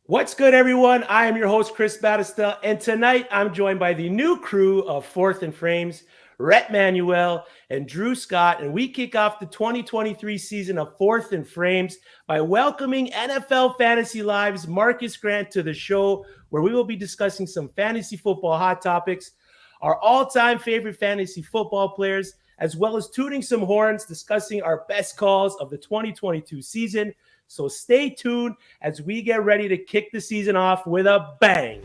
What's good, everyone? I am your host, Chris Battistell, and tonight I'm joined by the new crew of Fourth and Frames, Rhett Manuel and Drew Scott, and we kick off the 2023 season of Fourth and Frames by welcoming NFL Fantasy Live's Marcas Grant to the show, where we will be discussing some fantasy football hot topics, our all-time favorite fantasy football players, as well as tooting some horns, discussing our best calls of the 2022 season. So stay tuned as we get ready to kick the season off with a bang.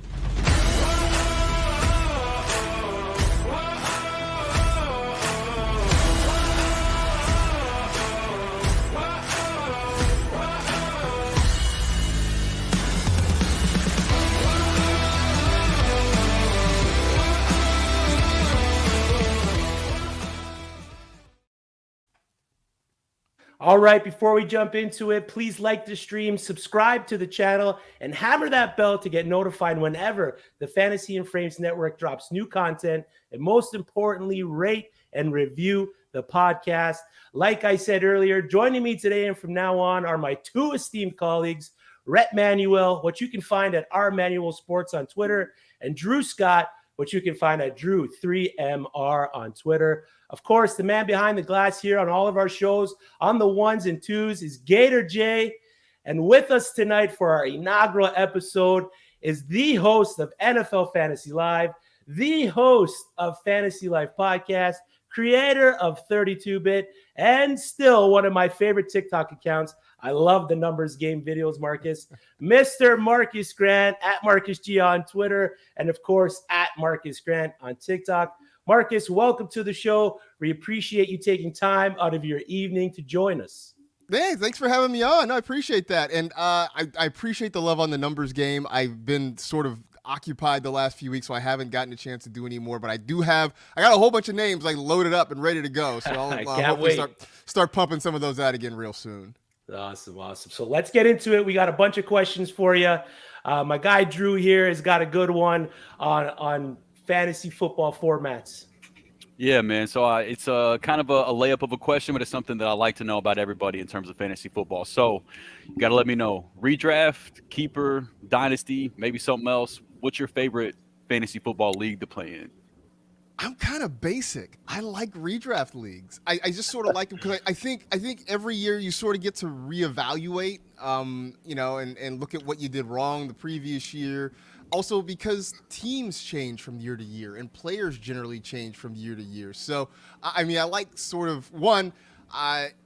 All right, before we jump into it, please like the stream, subscribe to the channel, and hammer that bell to get notified whenever the Fantasy and Frames Network drops new content. And most importantly, rate and review the podcast. Like I said earlier, joining me today and from now on are my two esteemed colleagues, Rhett Manuel, what you can find at R Manuel Sports on Twitter, and Drew Scott, which you can find at Drew3MR on Twitter. Of course, the man behind the glass here on all of our shows on the ones and twos is Gator J. And with us tonight for our inaugural episode is the host of NFL Fantasy Live, the host of Fantasy Life Podcast, creator of 32-Bit, and still one of my favorite TikTok accounts. I love the numbers game videos, Marcus. Mr. Marcas Grant at Marcus G on Twitter, and of course at Marcas Grant on TikTok. Marcus, welcome to the show. We appreciate you taking time out of your evening to join us. Hey, thanks for having me on. I appreciate that. And I appreciate the love on the numbers game. I've been sort of occupied the last few weeks, so I haven't gotten a chance to do any more. But I got a whole bunch of names like loaded up and ready to go. So I'll hopefully start pumping some of those out again real soon. Awesome. So let's get into it. We got a bunch of questions for you. My guy Drew here has got a good one on fantasy football formats. Yeah, man. So it's kind of a layup of a question, but it's something that I like to know about everybody in terms of fantasy football. So you got to let me know. Redraft, keeper, dynasty, maybe something else. What's your favorite fantasy football league to play in? I'm kind of basic. I like redraft leagues. I just sort of like them because I think every year you sort of get to reevaluate, and look at what you did wrong the previous year. Also, because teams change from year to year and players generally change from year to year. So, I like sort of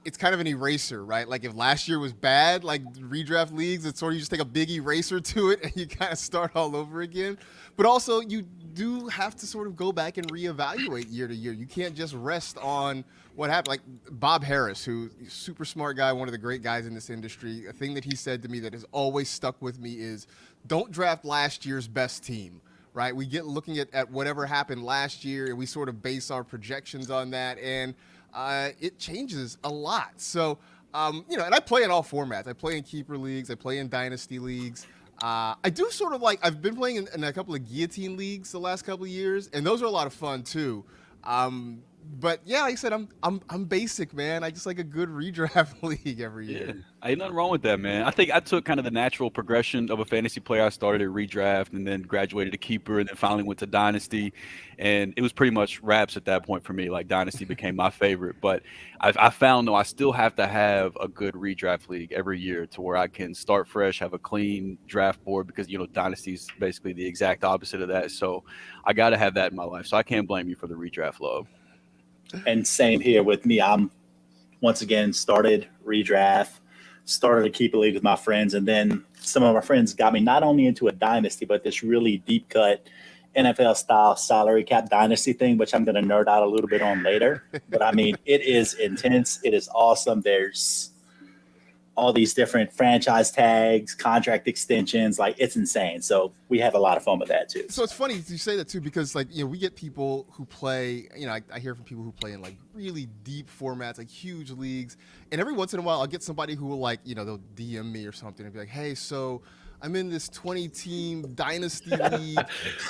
it's kind of an eraser, right? Like if last year was bad, like redraft leagues, it's sort of you just take a big eraser to it and you kind of start all over again. But also you do have to sort of go back and reevaluate year to year. You can't just rest on what happened. Like Bob Harris, who's a super smart guy, one of the great guys in this industry, a thing that he said to me that has always stuck with me is don't draft last year's best team, right? We get looking at whatever happened last year and we sort of base our projections on that. And it changes a lot. So, and I play in all formats. I play in keeper leagues. I play in dynasty leagues. I do sort of I've been playing in a couple of guillotine leagues the last couple of years, and those are a lot of fun too. But yeah, like I said, I'm basic, man. I just like a good redraft league every year. Yeah. Ain't nothing wrong with that, man. I think I took kind of the natural progression of a fantasy player. I started at redraft and then graduated to keeper and then finally went to dynasty. And it was pretty much wraps at that point for me. Like dynasty became my favorite. But I found, though, I still have to have a good redraft league every year to where I can start fresh, have a clean draft board because, dynasty is basically the exact opposite of that. So I got to have that in my life. So I can't blame you for the redraft love. And same here with me. I'm once again started redraft, started a keeper league with my friends, and then some of my friends got me not only into a dynasty, but this really deep cut NFL style salary cap dynasty thing, which I'm going to nerd out a little bit on later. But it is intense. It is awesome. There's all these different franchise tags, contract extensions. Like it's insane. So we have a lot of fun with that too. So it's funny you say that too, because we get people who play, I hear from people who play in like really deep formats, like huge leagues. And every once in a while I'll get somebody who will they'll DM me or something and be like, hey, so I'm in this 20-team dynasty league.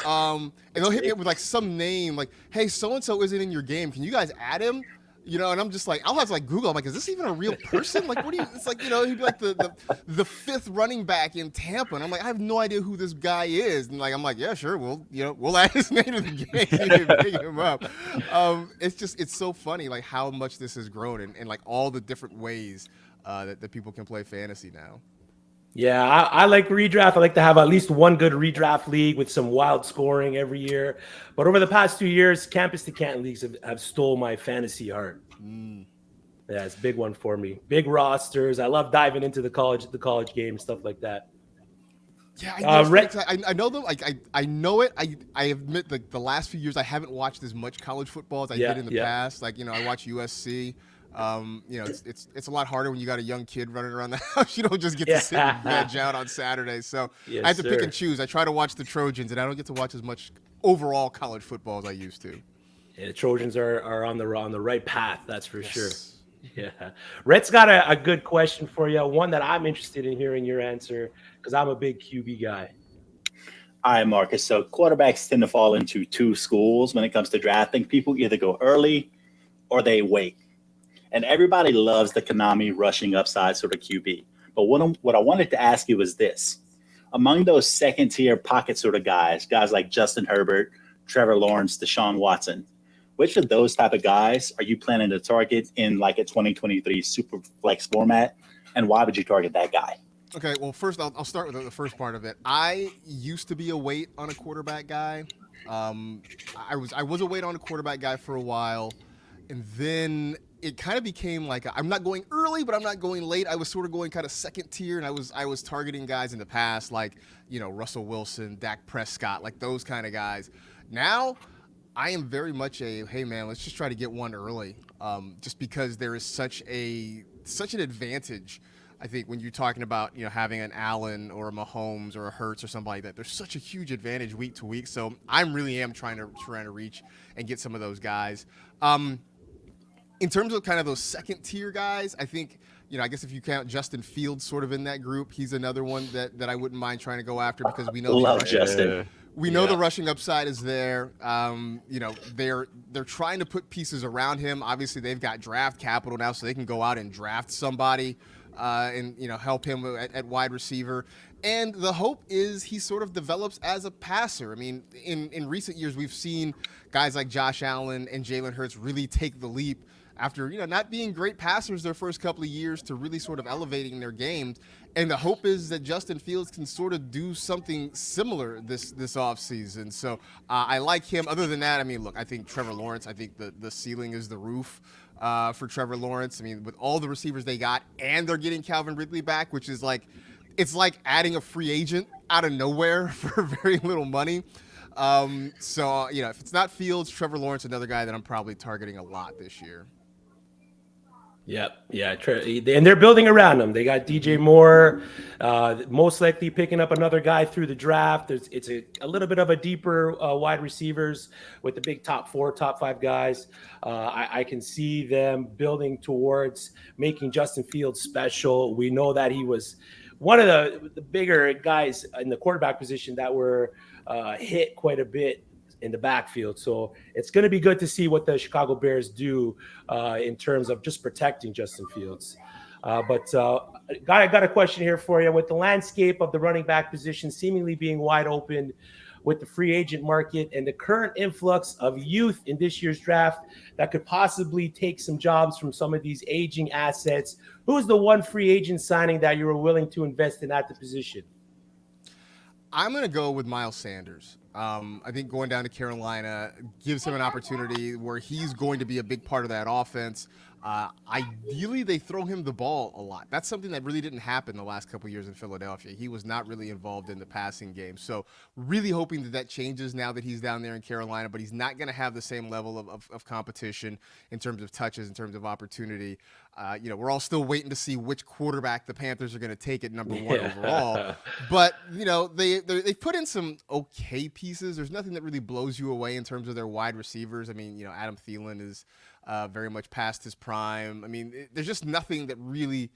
And they'll hit me up with like some name like, hey, so-and-so isn't in your game. Can you guys add him? And I'm just like, I'll have to like Google. I'm like, is this even a real person? Like, what do you? It's like, he'd be like the fifth running back in Tampa, and I'm like, I have no idea who this guy is. And like, I'm like, yeah, sure, we'll add his name to the game and pick him up. It's so funny, like how much this has grown and like all the different ways that people can play fantasy now. Yeah, I like redraft. I like to have at least one good redraft league with some wild scoring every year. But over the past 2 years, campus to Canton leagues have stole my fantasy heart. Yeah, it's a big one for me. Big rosters. I love diving into the college game, stuff like that. Yeah, I know them. Like I know it. I admit the last few years I haven't watched as much college football as I did in the past. Like I watch USC. It's a lot harder when you got a young kid running around the house. You don't just get to sit and veg out on Saturdays. So I have to pick and choose. I try to watch the Trojans, and I don't get to watch as much overall college football as I used to. Yeah, the Trojans are on the right path. That's for sure. Yeah, Rhett's got a good question for you. One that I'm interested in hearing your answer because I'm a big QB guy. All right, Marcus. So quarterbacks tend to fall into two schools when it comes to drafting. People either go early or they wait. And everybody loves the Konami rushing upside sort of QB. But what I wanted to ask you was this. Among those second-tier pocket sort of guys like Justin Herbert, Trevor Lawrence, Deshaun Watson, which of those type of guys are you planning to target in like a 2023 super flex format? And why would you target that guy? Okay, well, first I'll start with the first part of it. I used to be a wait on a quarterback guy. I was a wait on a quarterback guy for a while. And then it kind of became like I'm not going early, but I'm not going late. I was sort of going kind of second tier, and I was targeting guys in the past like Russell Wilson, Dak Prescott, like those kind of guys. Now I am very much hey man, let's just try to get one early, just because there is such an advantage. I think when you're talking about having an Allen or a Mahomes or a Hurts or somebody like that, there's such a huge advantage week to week. So I really am trying to reach and get some of those guys. In terms of kind of those second tier guys, I think, I guess if you count Justin Fields sort of in that group, he's another one that I wouldn't mind trying to go after because we know the rushing upside is there. They're trying to put pieces around him. Obviously, they've got draft capital now, so they can go out and draft somebody and help him at wide receiver. And the hope is he sort of develops as a passer. I mean, in recent years, we've seen guys like Josh Allen and Jalen Hurts really take the leap after not being great passers their first couple of years to really sort of elevating their games. And the hope is that Justin Fields can sort of do something similar this offseason. So I like him. Other than that, I mean, look, I think Trevor Lawrence, I think the ceiling is the roof for Trevor Lawrence. I mean, with all the receivers they got, and they're getting Calvin Ridley back, which is like, it's like adding a free agent out of nowhere for very little money. So if it's not Fields, Trevor Lawrence, another guy that I'm probably targeting a lot this year. Yeah, and they're building around him. They got DJ Moore, most likely picking up another guy through the draft. It's a little bit of a deeper wide receivers with the big top 4, top 5 guys. I can see them building towards making Justin Fields special. We know that he was one of the bigger guys in the quarterback position that were hit quite a bit in the backfield. So it's going to be good to see what the Chicago Bears do in terms of just protecting Justin Fields. I got a question here for you. With the landscape of the running back position seemingly being wide open with the free agent market and the current influx of youth in this year's draft that could possibly take some jobs from some of these aging assets, who is the one free agent signing that you were willing to invest in at the position? I'm going to go with Miles Sanders. I think going down to Carolina gives him an opportunity where he's going to be a big part of that offense. Ideally, they throw him the ball a lot. That's something that really didn't happen the last couple of years in Philadelphia. He was not really involved in the passing game. So really hoping that changes now that he's down there in Carolina, but he's not going to have the same level of competition in terms of touches, in terms of opportunity. We're all still waiting to see which quarterback the Panthers are going to take at number 1 overall. But, they put in some okay pieces. There's nothing that really blows you away in terms of their wide receivers. I mean, Adam Thielen is very much past his prime. I mean, there's just nothing that really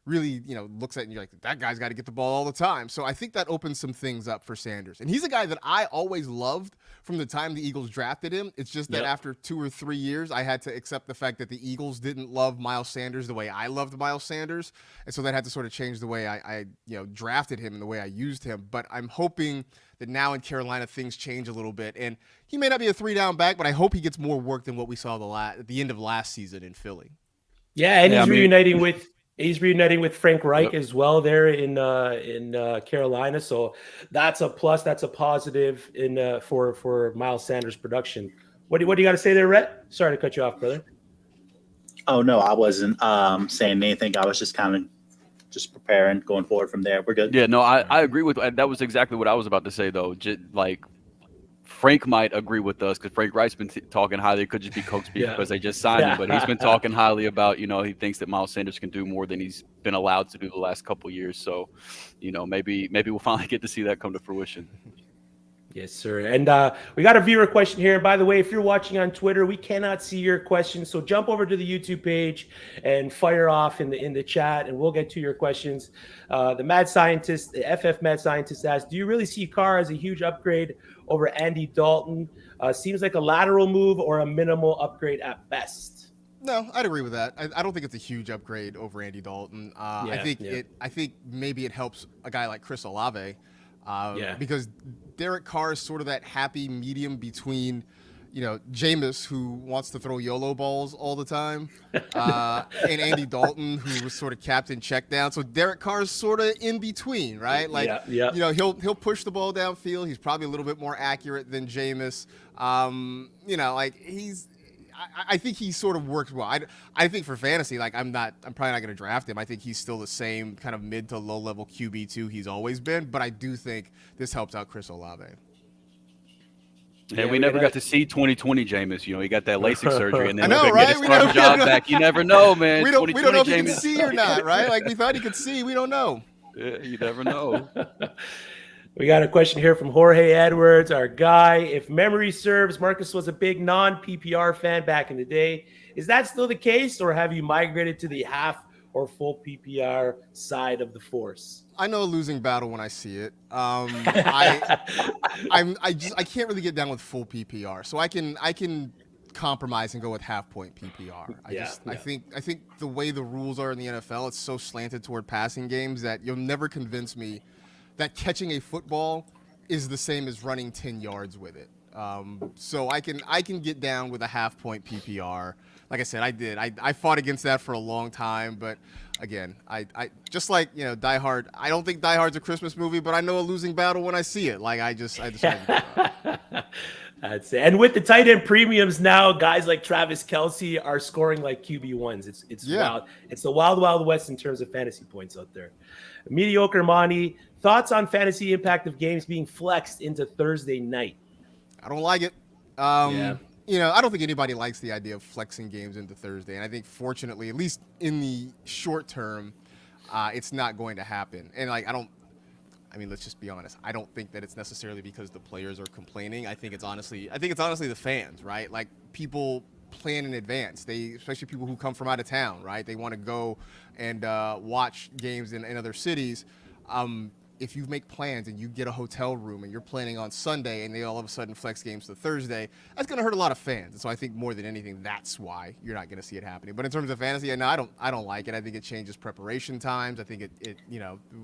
really, looks at it and you're like, that guy's got to get the ball all the time. So I think that opens some things up for Sanders. And he's a guy that I always loved from the time the Eagles drafted him. It's just that after 2 or 3 years, I had to accept the fact that the Eagles didn't love Miles Sanders the way I loved Miles Sanders. And so that had to sort of change the way I drafted him and the way I used him. But I'm hoping that now in Carolina, things change a little bit. And he may not be a 3-down back, but I hope he gets more work than what we saw at the end of last season in Philly. Yeah, and he's reuniting with Frank Reich as well there in Carolina. So that's a plus. That's a positive for Miles Sanders' production. What do you got to say there, Rhett? Sorry to cut you off, brother. Oh no, I wasn't saying anything. I was just kind of just preparing, going forward from there. We're good. Yeah, no, I agree with that. Was exactly what I was about to say though. Frank might agree with us because Frank Wright's been talking highly. It could just be Coach speak because they just signed him, but he's been talking highly about, he thinks that Miles Sanders can do more than he's been allowed to do the last couple of years. So, maybe we'll finally get to see that come to fruition. Yes, sir. And we got a viewer question here. By the way, if you're watching on Twitter, we cannot see your questions. So jump over to the YouTube page and fire off in the chat, and we'll get to your questions. The FF Mad Scientist asked, do you really see Carr as a huge upgrade over Andy Dalton? Seems like a lateral move or a minimal upgrade at best. No, I'd agree with that. I don't think it's a huge upgrade over Andy Dalton. I think maybe it helps a guy like Chris Olave. Because Derek Carr is sort of that happy medium between, Jameis, who wants to throw YOLO balls all the time, and Andy Dalton, who was sort of captain check down. So Derek Carr is sort of in between, right? He'll push the ball downfield. He's probably a little bit more accurate than Jameis. I think he sort of works well. I think for fantasy, I'm probably not going to draft him. I think he's still the same kind of mid to low level QB2 he's always been, but I do think this helps out Chris Olave. And we never got to see 2020 Jameis. He got that LASIK surgery, and then I know, get his starting job back. You never know, man. We don't know if he can see or not, right? We thought he could see. We don't know. Yeah, you never know. We got a question here from Jorge Edwards, our guy. If memory serves, Marcus was a big non-PPR fan back in the day. Is that still the case, or have you migrated to the half or full PPR side of the force? I know a losing battle when I see it. I can't really get down with full PPR, so I can compromise and go with half point PPR. I think the way the rules are in the NFL, it's so slanted toward passing games that you'll never convince me that catching a football is the same as running 10 yards with it. So I can get down with a half point PPR. Like I said, I fought against that for a long time, but again, I just like, Die Hard. I don't think Die Hard's a Christmas movie, but I know a losing battle when I see it. I just That's it. And with the tight end premiums now, guys like Travis Kelce are scoring like QB1s. It's wild. It's the wild, wild west in terms of fantasy points out there. Mediocre Monty, thoughts on fantasy impact of games being flexed into Thursday night? I don't like it. I don't think anybody likes the idea of flexing games into Thursday. And I think, fortunately, at least in the short term, it's not going to happen. And let's just be honest. I don't think that it's necessarily because the players are complaining. I think it's honestly the fans, right? People plan in advance. Especially people who come from out of town, right? They want to go and watch games in other cities. If you make plans and you get a hotel room and you're planning on Sunday and they all of a sudden flex games to Thursday, that's going to hurt a lot of fans. And so I think more than anything, that's why you're not going to see it happening. But in terms of fantasy, I don't like it. I think it changes preparation times. I think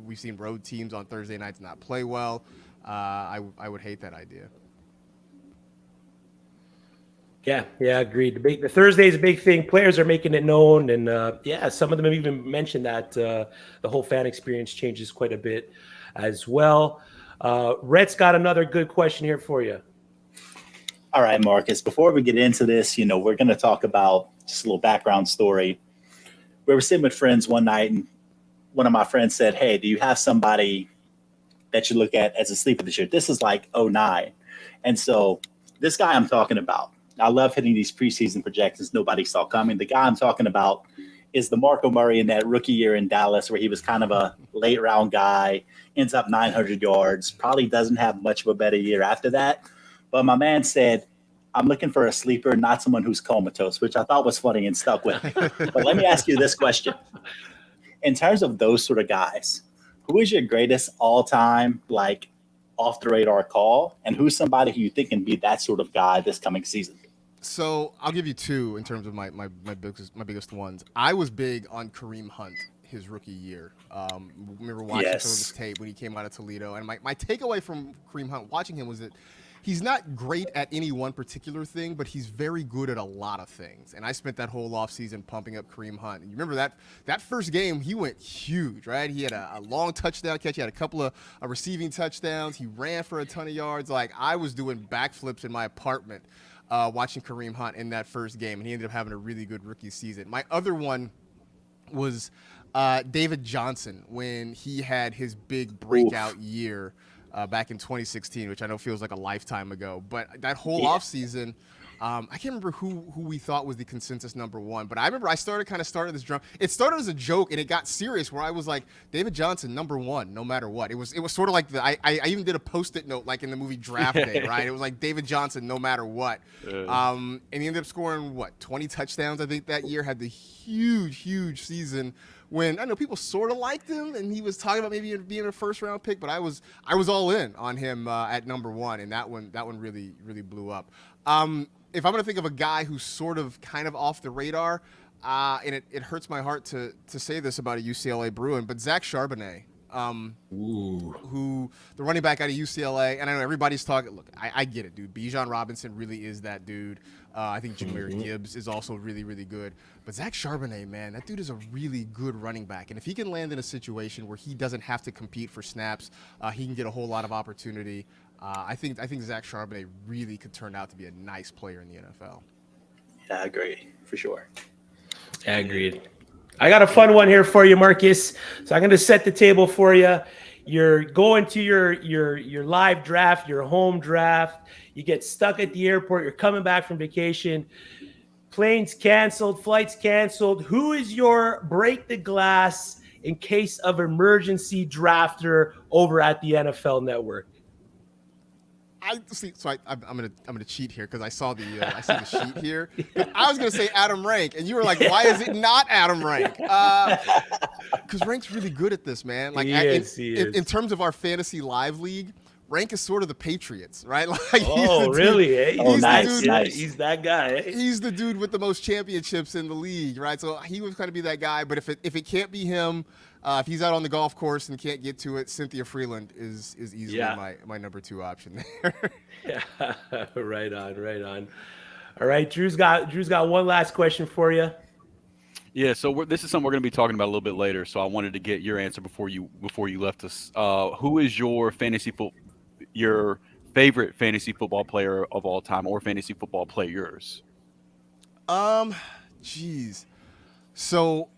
we've seen road teams on Thursday nights not play well. I would hate that idea. Yeah, agreed. The Thursday is a big thing. Players are making it known, and some of them have even mentioned that the whole fan experience changes quite a bit as well. Rhett's got another good question here for you. All right, Marcus, before we get into this, we're going to talk about just a little background story. We were sitting with friends one night, and one of my friends said, hey, do you have somebody that you look at as a sleeper this year? This is like 2009. And so this guy I'm talking about, I love hitting these preseason projections nobody saw coming. The guy I'm talking about is the DeMarco Murray in that rookie year in Dallas, where he was kind of a late round guy, ends up 900 yards, probably doesn't have much of a better year after that. But my man said, I'm looking for a sleeper, not someone who's comatose, which I thought was funny and stuck with me. But let me ask you this question. in terms of those sort of guys, who is your greatest all-time, like, off-the-radar call, and who's somebody who you think can be that sort of guy this coming season? So I'll give you two in terms of my biggest ones. I was big on Kareem Hunt his rookie year. Remember watching some of his tape when he came out of Toledo, and my takeaway from Kareem Hunt watching him was that he's not great at any one particular thing, but he's very good at a lot of things. And I spent that whole offseason pumping up Kareem Hunt. And you remember that first game, he went huge, right? He had a long touchdown catch. He had a couple of receiving touchdowns. He ran for a ton of yards. Like, I was doing backflips in my apartment watching Kareem Hunt in that first game, and he ended up having a really good rookie season. My other one was David Johnson when he had his big breakout year back in 2016, which I know feels like a lifetime ago. But that whole offseason, I can't remember who we thought was the consensus number one. But I remember I started this drum. It started as a joke, and it got serious where I was like, David Johnson, number one, no matter what. It was sort of like I even did a Post-it note like in the movie Draft Day, right? It was like David Johnson, no matter what. And he ended up scoring, 20 touchdowns, I think, that year. Had the huge season when I know people sort of liked him, and he was talking about maybe being a first-round pick, but I was all in on him at number one, and that one really blew up. If I'm going to think of a guy who's sort of kind of off the radar, and it hurts my heart to say this about a UCLA Bruin, but Zach Charbonnet, who the running back out of UCLA, and I know everybody's talking. Look, I get it, dude. Bijan Robinson really is that dude. I think Jahmyr Gibbs is also really good. But Zach Charbonnet, man, that dude is a really good running back. And if he can land in a situation where he doesn't have to compete for snaps, he can get a whole lot of opportunity. I think Zach Charbonnet really could turn out to be a nice player in the NFL. Yeah, I agree, for sure. Yeah, agreed. I got a fun one here for you, Marcus. So I'm going to set the table for you. You're going to your live draft, your home draft. You get stuck at the airport. You're coming back from vacation. Planes canceled, flights canceled. Who is your break the glass in case of emergency drafter over at the NFL Network? I'm gonna cheat here because I see the sheet here. I was gonna say Adam Rank, and you were like, "Why is it not Adam Rank?" Because Rank's really good at this, man. Like, in terms of our fantasy live league, Rank is sort of the Patriots, right? Like, really? Eh? Nice. He's that guy. Eh? He's the dude with the most championships in the league, right? So he would kind of be that guy. But if it can't be him, if he's out on the golf course and can't get to it, Cynthia Freeland is easily my number two option there. Yeah, right on. All right, Drew's got one last question for you. Yeah, so this is something we're going to be talking about a little bit later. So I wanted to get your answer before you left us. Who is your favorite fantasy football player of all time, or fantasy football players? Geez. So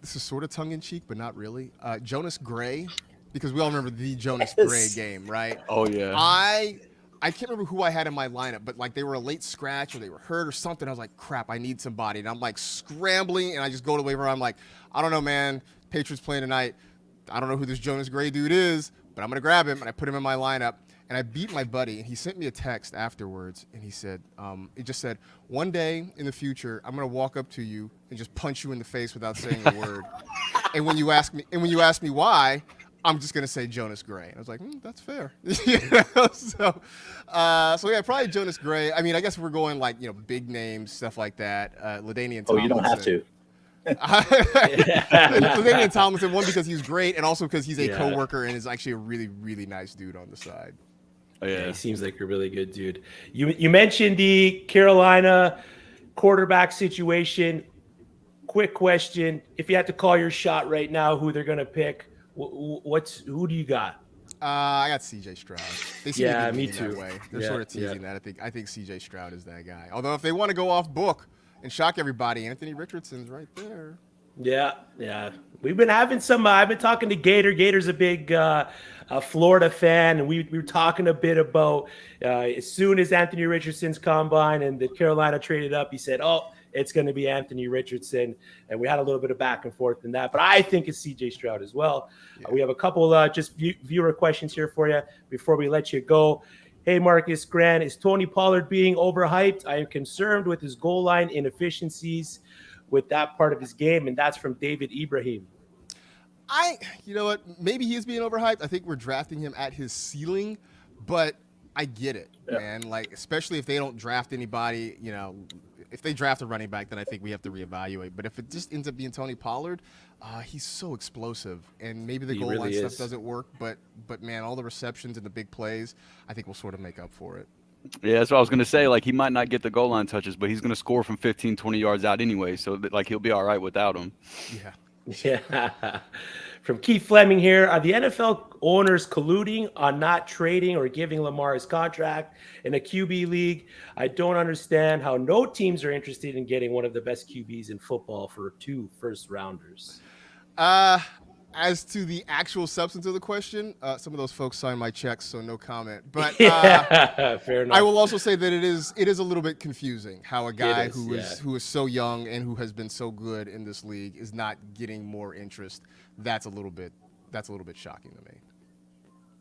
this is sort of tongue-in-cheek, but not really. Jonas Gray, because we all remember the Jonas Gray game, right? Oh, yeah. I can't remember who I had in my lineup, but like they were a late scratch or they were hurt or something. I was like, crap, I need somebody. And I'm like scrambling, and I just go to waiver. I'm like, I don't know, man. Patriots playing tonight. I don't know who this Jonas Gray dude is, but I'm going to grab him. And I put him in my lineup. And I beat my buddy, and he sent me a text afterwards, and he said, it just said, one day in the future, I'm going to walk up to you and just punch you in the face without saying a word. And when you ask me why, I'm just going to say Jonas Gray. And I was like, that's fair. So yeah, probably Jonas Gray. I mean, I guess we're going like, big names, stuff like that. LaDainian Tomlinson. Oh, you don't have to. LaDainian Tomlinson, one, because he's great, and also because he's a coworker and is actually a really, really nice dude on the side. Oh, yeah. He seems like a really good dude. You mentioned the Carolina quarterback situation. Quick question: if you had to call your shot right now, who they're going to pick, who do you got? I got C.J. Stroud. They seem to be me leaning too. That way. They're sort of teasing that. I think C.J. Stroud is that guy. Although if they want to go off book and shock everybody, Anthony Richardson's right there. Yeah. We've been having some. I've been talking to Gator. Gator's a big Florida fan, and we were talking a bit about as soon as Anthony Richardson's combine and the Carolina traded up, he said, "Oh, it's going to be Anthony Richardson," and we had a little bit of back and forth in that. But I think it's C.J. Stroud as well. Yeah. We have a couple just viewer questions here for you before we let you go. Hey, Marcas Grant, is Tony Pollard being overhyped? I am concerned with his goal line inefficiencies with that part of his game, and that's from David Ibrahim. You know what? Maybe he is being overhyped. I think we're drafting him at his ceiling, but I get it, man. Like, especially if they don't draft anybody, you know, if they draft a running back, then I think we have to reevaluate. But if it just ends up being Tony Pollard, he's so explosive, and maybe the goal line stuff doesn't work, but man, all the receptions and the big plays, I think will sort of make up for it. Yeah, that's what I was going to say. Like, he might not get the goal line touches, but he's going to score from 15, 20 yards out anyway. So, like, he'll be all right without him. Yeah. Yeah. From Keith Fleming here. Are the NFL owners colluding on not trading or giving Lamar his contract in a QB league? I don't understand how no teams are interested in getting one of the best QBs in football for 2 first-rounders. As to the actual substance of the question, some of those folks signed my checks, so no comment. But fair enough. I will also say that it is a little bit confusing how a guy who is so young and who has been so good in this league is not getting more interest. That's a little bit shocking to me.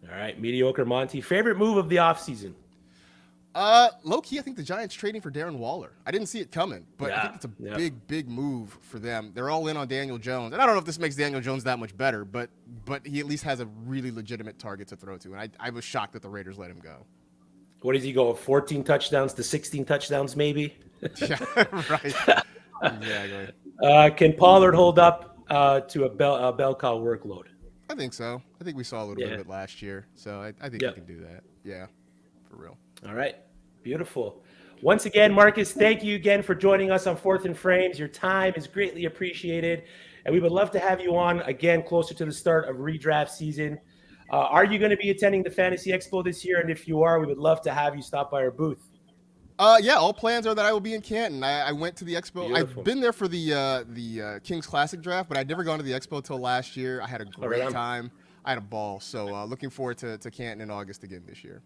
All right, mediocre Monty. Favorite move of the offseason? Low key, I think the Giants trading for Darren Waller. I didn't see it coming, but I think it's a big move for them. They're all in on Daniel Jones, and I don't know if this makes Daniel Jones that much better, but he at least has a really legitimate target to throw to, and I was shocked that the Raiders let him go. What does he go? 14 touchdowns to 16 touchdowns, maybe? Yeah, right. Exactly. Can Pollard hold up to a bell cow workload? I think so. I think we saw a little bit of it last year, so I think he can do that. Yeah, for real. All right. Beautiful. Once again, Marcus, thank you again for joining us on Fourth and Frames. Your time is greatly appreciated, and we would love to have you on again closer to the start of redraft season. Are you going to be attending the Fantasy Expo this year? And if you are, we would love to have you stop by our booth. Yeah, all plans are that I will be in Canton. I went to the expo. Beautiful. I've been there for the Kings Classic draft, but I'd never gone to the expo till last year. I had a great time. I had a ball. So looking forward to Canton in August again this year.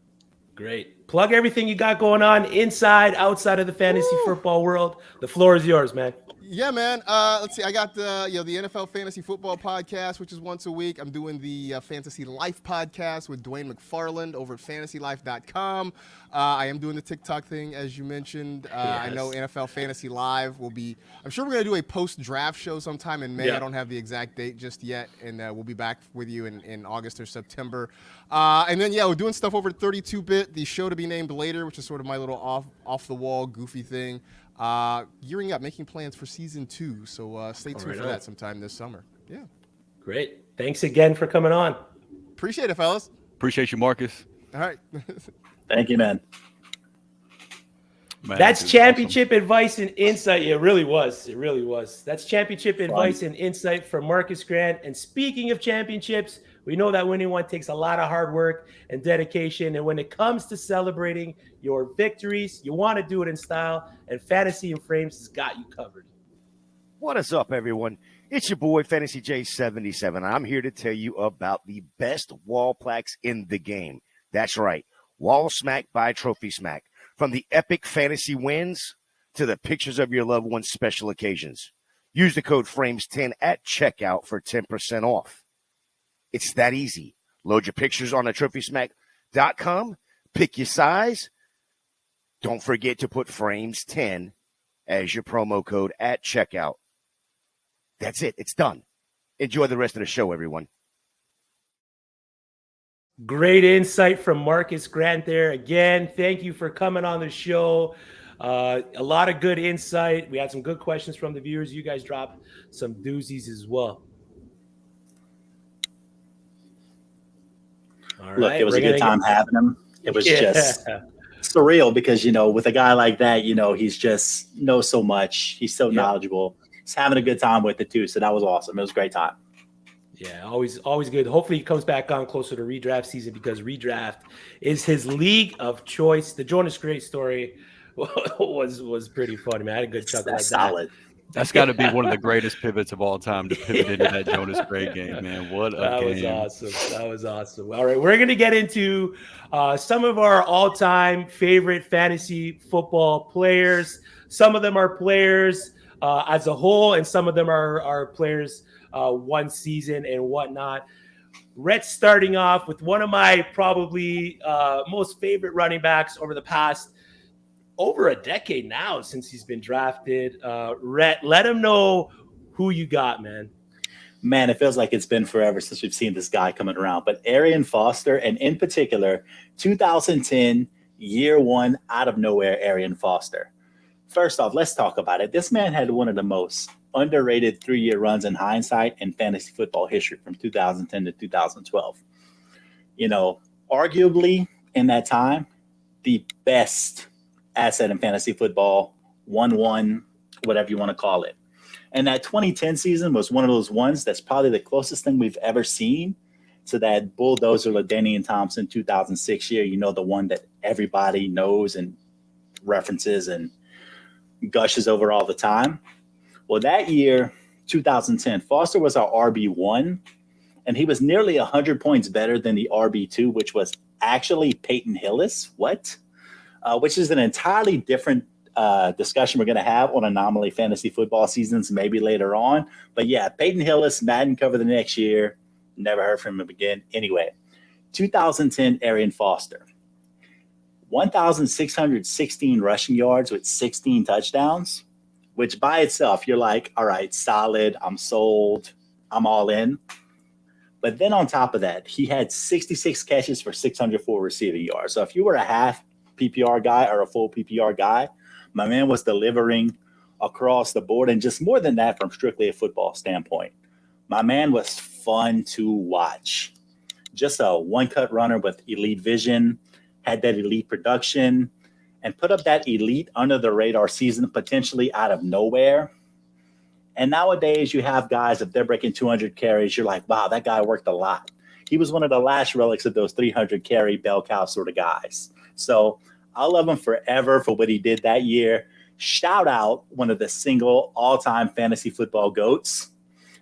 Great. Plug everything you got going on inside, outside of the fantasy football world. The floor is yours, man. Yeah, man. Let's see. I got the NFL Fantasy Football Podcast, which is once a week. I'm doing the Fantasy Life Podcast with Dwayne McFarland over at FantasyLife.com. I am doing the TikTok thing, as you mentioned. Yes. I know NFL Fantasy Live will be. I'm sure we're gonna do a post-draft show sometime in May. Yeah. I don't have the exact date just yet, and we'll be back with you in August or September. And then we're doing stuff over at 32-bit. The show to be named later, which is sort of my little off the wall goofy thing. Gearing up, making plans for season 2. So stay tuned for that sometime this summer. Yeah. Great. Thanks again for coming on. Appreciate it, fellas. Appreciate you, Marcus. All right. Thank you, man. That's championship advice and insight. It really was. It really was. That's championship advice and insight from Marcas Grant. And speaking of championships, we know that winning one takes a lot of hard work and dedication. And when it comes to celebrating your victories, you want to do it in style. And Fantasy and Frames has got you covered. What is up, everyone? It's your boy, Fantasy J77. I'm here to tell you about the best wall plaques in the game. That's right. Wall Smack by TrophySmack. From the epic fantasy wins to the pictures of your loved ones' special occasions. Use the code FRAMES10 at checkout for 10% off. It's that easy. Load your pictures on the TrophySmack.com. Pick your size. Don't forget to put FRAMES10 as your promo code at checkout. That's it. It's done. Enjoy the rest of the show, everyone. Great insight from Marcas Grant there. Again, thank you for coming on the show. A lot of good insight. We had some good questions from the viewers. You guys dropped some doozies as well. All Look, it was a good time having him. It was just surreal because, with a guy like that, he's just knows so much. He's so knowledgeable. He's having a good time with it too. So that was awesome. It was a great time. Yeah, always good. Hopefully he comes back on closer to redraft season because redraft is his league of choice. The Jonas Gray story was pretty funny, man. I had a good chuckle. That's solid. That's got to be one of the greatest pivots of all time to pivot into that Jonas Gray game, man. What a game. That was awesome. All right, we're going to get into some of our all-time favorite fantasy football players. Some of them are players as a whole, and some of them are players one season and whatnot. Rhett starting off with one of my probably most favorite running backs over the past over a decade now since he's been drafted. Rhett, let him know who you got, man. Man, it feels like it's been forever since we've seen this guy coming around. But Arian Foster, and in particular, 2010, year one, out of nowhere, Arian Foster. First off, let's talk about it. This man had one of the most underrated 3-year runs in hindsight in fantasy football history from 2010 to 2012. You know, arguably in that time, the best asset in fantasy football, 1-1, whatever you want to call it. And that 2010 season was one of those ones that's probably the closest thing we've ever seen to that bulldozer LaDainian Thompson 2006 year. You know, the one that everybody knows and references and gushes over all the time. Well, that year, 2010, Foster was our RB1, and he was nearly 100 points better than the RB2, which was actually Peyton Hillis. What? Which is an entirely different discussion we're going to have on Anomaly Fantasy Football seasons maybe later on. But yeah, Peyton Hillis, Madden cover the next year. Never heard from him again. Anyway, 2010 Arian Foster, 1,616 rushing yards with 16 touchdowns, which by itself, you're like, all right, solid. I'm sold. I'm all in. But then on top of that, he had 66 catches for 604 receiving yards. So if you were a half PPR guy or a full PPR guy, my man was delivering across the board. And just more than that, from strictly a football standpoint, my man was fun to watch. Just a one-cut runner with elite vision, had that elite production, and put up that elite under-the-radar season potentially out of nowhere. And nowadays, you have guys, if they're breaking 200 carries, you're like, wow, that guy worked a lot. He was one of the last relics of those 300-carry bell cow sort of guys. So I'll love him forever for what he did that year. Shout out one of the single all-time fantasy football GOATs.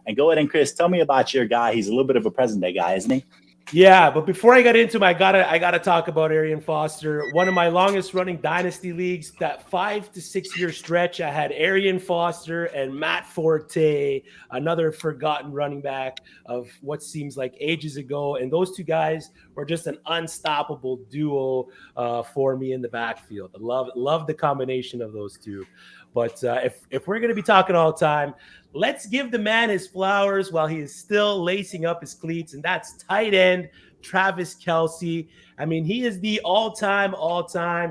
And go ahead and, Chris, tell me about your guy. He's a little bit of a present-day guy, isn't he? Yeah, but before I get into him, I gotta talk about Arian Foster. One of my longest running dynasty leagues, that 5 to 6 year stretch, I had Arian Foster and Matt Forte, another forgotten running back of what seems like ages ago. And those two guys were just an unstoppable duo for me in the backfield. I love the combination of those two. But if we're going to be talking all the time, let's give the man his flowers while he is still lacing up his cleats, and that's tight end Travis Kelce. I mean, he is the all-time,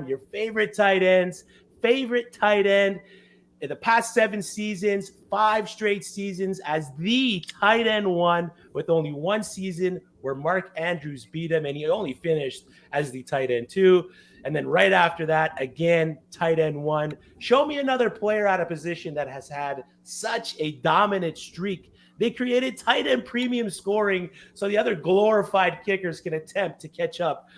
your favorite tight end in the past 7 seasons, 5 straight seasons as the tight end 1, with only 1 season where Mark Andrews beat him, and he only finished as the tight end 2. And then right after that, again, tight end 1. Show me another player at a position that has had such a dominant streak. They created tight end premium scoring so the other glorified kickers can attempt to catch up.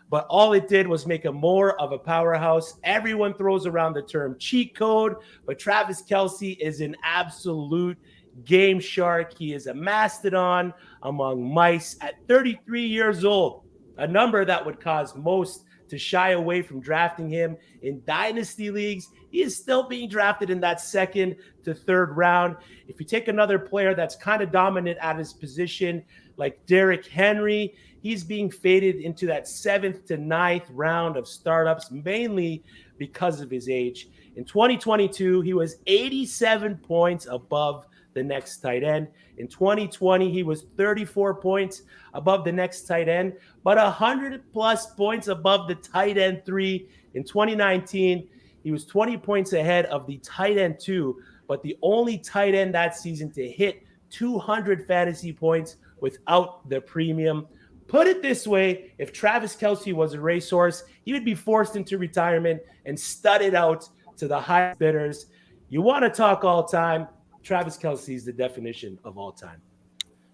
But all it did was make him more of a powerhouse. Everyone throws around the term cheat code, but Travis Kelce is an absolute game shark. He is a mastodon among mice at 33 years old, a number that would cause most to shy away from drafting him in dynasty leagues. He is still being drafted in that 2nd to 3rd round. If you take another player that's kind of dominant at his position, like Derrick Henry, he's being faded into that 7th to 9th round of startups, mainly because of his age. In 2022, he was 87 points above the next tight end. In 2020, he was 34 points above the next tight end, but 100 plus points above the tight end 3. In 2019, he was 20 points ahead of the tight end 2, but the only tight end that season to hit 200 fantasy points without the premium. Put it this way, if Travis Kelce was a racehorse, he would be forced into retirement and studded out to the high bidders. You want to talk all time, Travis Kelce is the definition of all time.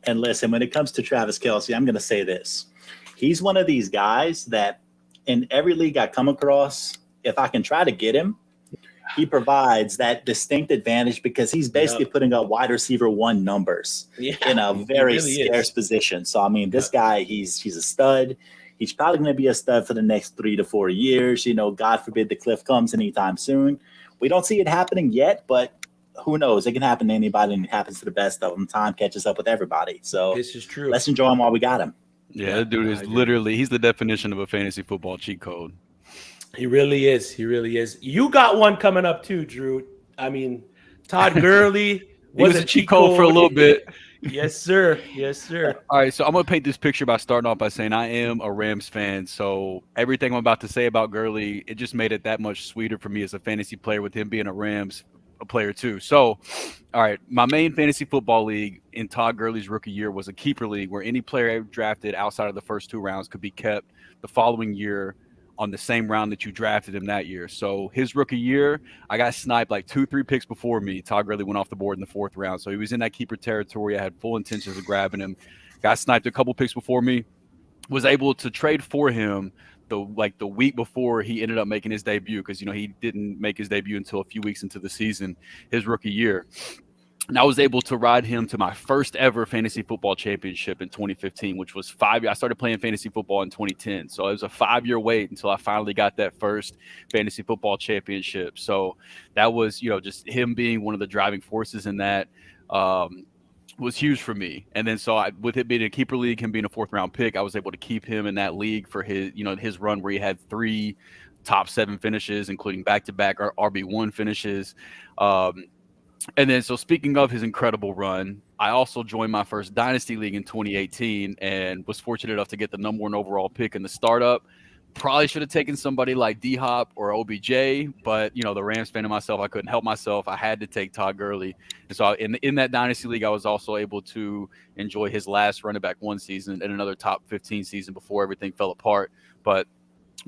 And listen, when it comes to Travis Kelce, I'm going to say this. He's one of these guys that in every league I come across, if I can try to get him, he provides that distinct advantage because he's basically putting up wide receiver 1 numbers in a very scarce position. So, I mean, this guy, he's a stud. He's probably going to be a stud for the next 3 to 4 years. You know, God forbid the cliff comes anytime soon. We don't see it happening yet, but who knows? It can happen to anybody, and it happens to the best of them. Time catches up with everybody. So this is true. Let's enjoy him while we got him. Yeah, that dude is literally, he's the definition of a fantasy football cheat code. He really is. He really is. You got one coming up too, Drew. I mean, Todd Gurley was a cheat code for a little bit. Yes, sir. Yes, sir. All right, so I'm gonna paint this picture by starting off by saying I am a Rams fan. So everything I'm about to say about Gurley, it just made it that much sweeter for me as a fantasy player with him being a Rams player too. So, all right, my main fantasy football league in Todd Gurley's rookie year was a keeper league where any player drafted outside of the first 2 rounds could be kept the following year on the same round that you drafted him that year. So his rookie year, I got sniped like 2-3 picks before me. Todd Gurley went off the board in the 4th round. So he was in that keeper territory. I had full intentions of grabbing him. Got sniped a couple picks before me. Was able to trade for him the week before he ended up making his debut, because he didn't make his debut until a few weeks into the season, his rookie year. And I was able to ride him to my first ever fantasy football championship in 2015, which was 5 years. I started playing fantasy football in 2010. So it was a 5-year wait until I finally got that first fantasy football championship. So that was, just him being one of the driving forces in that was huge for me. And then with it being a keeper league, him being a 4th-round pick, I was able to keep him in that league for his run where he had 3 top 7 finishes, including back-to-back RB1 finishes. And then, so speaking of his incredible run, I also joined my first Dynasty League in 2018 and was fortunate enough to get the number 1 overall pick in the startup. Probably should have taken somebody like D-Hop or OBJ, but, the Rams fan of myself, I couldn't help myself. I had to take Todd Gurley. And so in that Dynasty League, I was also able to enjoy his last running back 1 season and another top 15 season before everything fell apart. But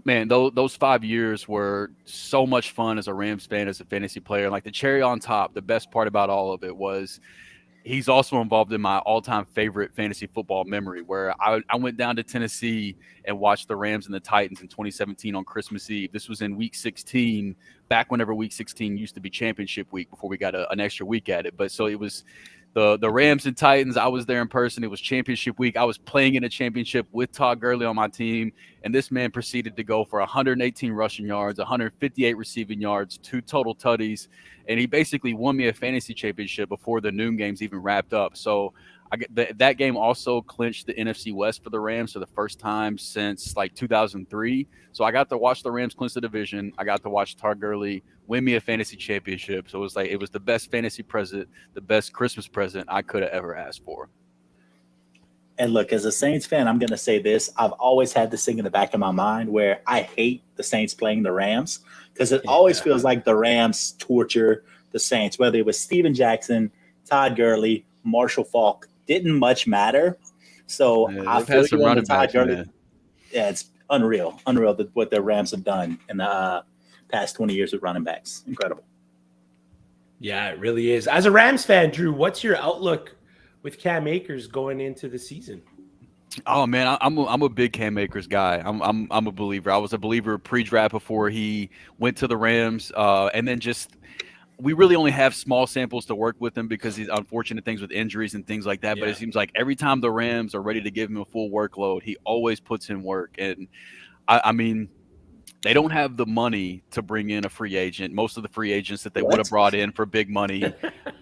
man, those 5 years were so much fun as a Rams fan, as a fantasy player. Like the cherry on top, the best part about all of it was he's also involved in my all-time favorite fantasy football memory, where I went down to Tennessee and watched the Rams and the Titans in 2017 on Christmas Eve. This was in Week 16, back whenever Week 16 used to be championship week before we got an extra week at it. But so it was the Rams and Titans. I was there in person. It was championship week. I was playing in a championship with Todd Gurley on my team, and this man proceeded to go for 118 rushing yards, 158 receiving yards, 2 total tutties, and he basically won me a fantasy championship before the noon games even wrapped up. So that game also clinched the NFC West for the Rams for the first time since like 2003. So I got to watch the Rams clinch the division. I got to watch Todd Gurley win me a fantasy championship. So it was the best fantasy present, the best Christmas present I could have ever asked for. And look, as a Saints fan, I'm going to say this. I've always had this thing in the back of my mind where I hate the Saints playing the Rams, because it always feels like the Rams torture the Saints, whether it was Steven Jackson, Todd Gurley, Marshall Faulk, didn't much matter. So I feel you on the Todd Gurley. Man. Yeah, it's unreal what the Rams have done in the past 20 years with running backs. Incredible. Yeah, it really is. As a Rams fan, Drew, what's your outlook with Cam Akers going into the season? Oh man, I'm a big Cam Akers guy. I'm a believer. I was a believer pre-draft before he went to the Rams, and then we really only have small samples to work with him because he's unfortunate things with injuries and things like that. Yeah. But it seems like every time the Rams are ready to give him a full workload, he always puts in work. And I mean, they don't have the money to bring in a free agent. Most of the free agents that they would have brought in for big money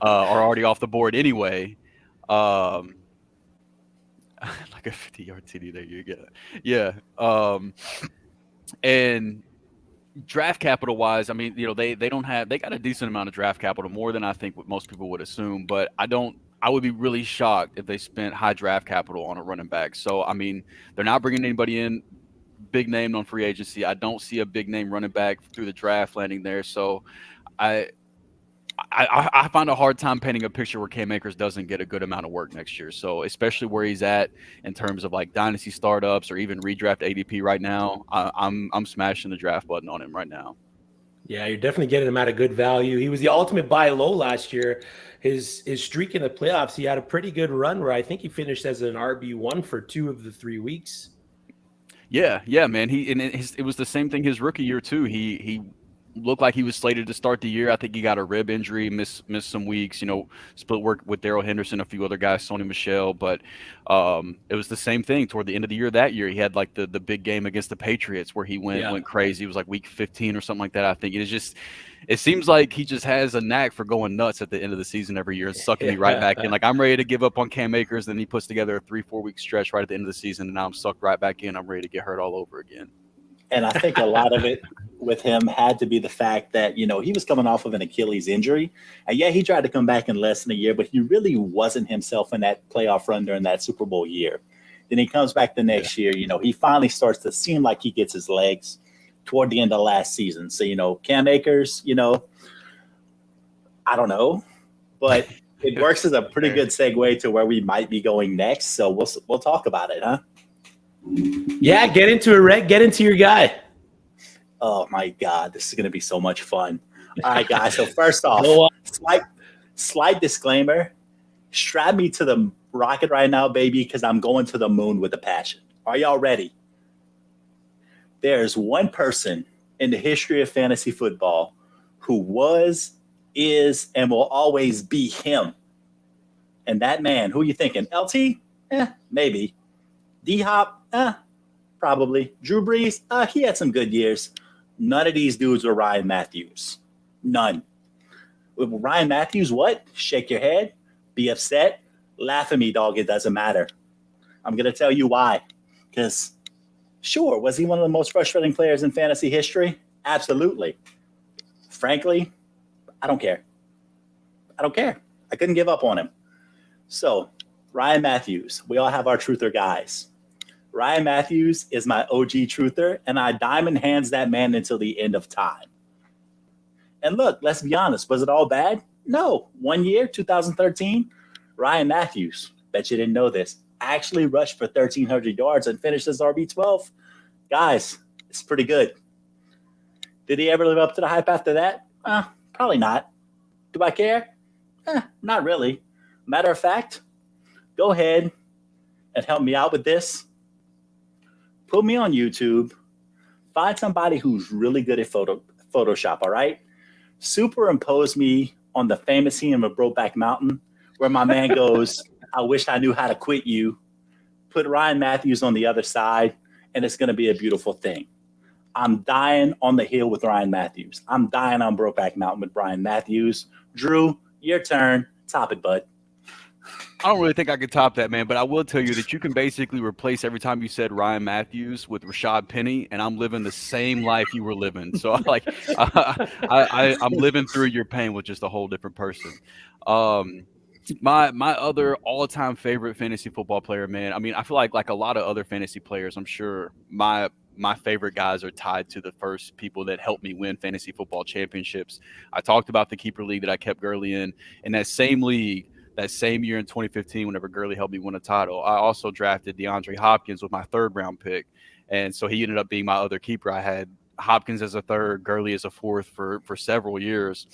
are already off the board anyway. Like a 50-yard TD there, you get it. Yeah. And draft capital wise, I mean, they got a decent amount of draft capital, more than I think what most people would assume, but I would be really shocked if they spent high draft capital on a running back. So, I mean, they're not bringing anybody in big name on free agency. I don't see a big name running back through the draft landing there. So I find a hard time painting a picture where Cam Akers doesn't get a good amount of work next year. So especially where he's at in terms of like dynasty startups or even redraft ADP right now, I'm smashing the draft button on him right now. Yeah, you're definitely getting him at a good value. He was the ultimate buy low last year. His streak in the playoffs, he had a pretty good run where I think he finished as an RB1 for 2 of the 3 weeks. Yeah, man. It was the same thing his rookie year too. He looked like he was slated to start the year. I think he got a rib injury, missed some weeks, split work with Darrell Henderson, a few other guys, Sony Michel. But it was the same thing toward the end of the year that year. He had like the big game against the Patriots where he went crazy. It was like week 15 or something like that, I think. It seems like he just has a knack for going nuts at the end of the season every year and sucking me right back in. Like I'm ready to give up on Cam Akers, then he puts together a 3-4 week stretch right at the end of the season, and now I'm sucked right back in. I'm ready to get hurt all over again. And I think a lot of it with him had to be the fact that, he was coming off of an Achilles injury. And yeah, he tried to come back in less than a year, but he really wasn't himself in that playoff run during that Super Bowl year. Then he comes back the next year, he finally starts to seem like he gets his legs toward the end of last season. So, Cam Akers, I don't know, but it works as a pretty good segue to where we might be going next. So we'll talk about it, huh? Yeah, get into it, Rhett. Get into your guy. Oh my God, this is going to be so much fun. All right, guys. So first off, slight disclaimer: strap me to the rocket right now, baby, because I'm going to the moon with a passion. Are y'all ready? There's one person in the history of fantasy football who was, is, and will always be him. And that man, who you thinking? LT? Maybe. D-Hop? Probably. Drew Brees? He had some good years. None of these dudes were Ryan Matthews. None. With Ryan Matthews, what? Shake your head, be upset, laugh at me, dog. It doesn't matter. I'm going to tell you why. Because, sure, was he one of the most frustrating players in fantasy history? Absolutely. Frankly, I don't care. I couldn't give up on him. So, Ryan Matthews, we all have our truther guys. Ryan Matthews is my OG truther, and I diamond hands that man until the end of time. And look, let's be honest. Was it all bad? No. 1 year, 2013, Ryan Matthews, bet you didn't know this, actually rushed for 1,300 yards and finished as RB12. Guys, it's pretty good. Did he ever live up to the hype after that? Probably not. Do I care? Not really. Matter of fact, go ahead and help me out with this. Put me on YouTube. Find somebody who's really good at Photoshop, all right? Superimpose me on the famous scene of Brokeback Mountain where my man goes, I wish I knew how to quit you. Put Ryan Matthews on the other side, and it's going to be a beautiful thing. I'm dying on the hill with Ryan Matthews. I'm dying on Brokeback Mountain with Ryan Matthews. Drew, your turn. Top it, bud. I don't really think I could top that, man, but I will tell you that you can basically replace every time you said Ryan Matthews with Rashad Penny, and I'm living the same life you were living. So, I'm living through your pain with just a whole different person. My other all-time favorite fantasy football player, man. I mean, I feel like a lot of other fantasy players, I'm sure my favorite guys are tied to the first people that helped me win fantasy football championships. I talked about the keeper league that I kept Gurley in that same league. That same year in 2015, whenever Gurley helped me win a title, I also drafted DeAndre Hopkins with my 3rd round pick. And so he ended up being my other keeper. I had Hopkins as a 3rd, Gurley as a 4th for several years.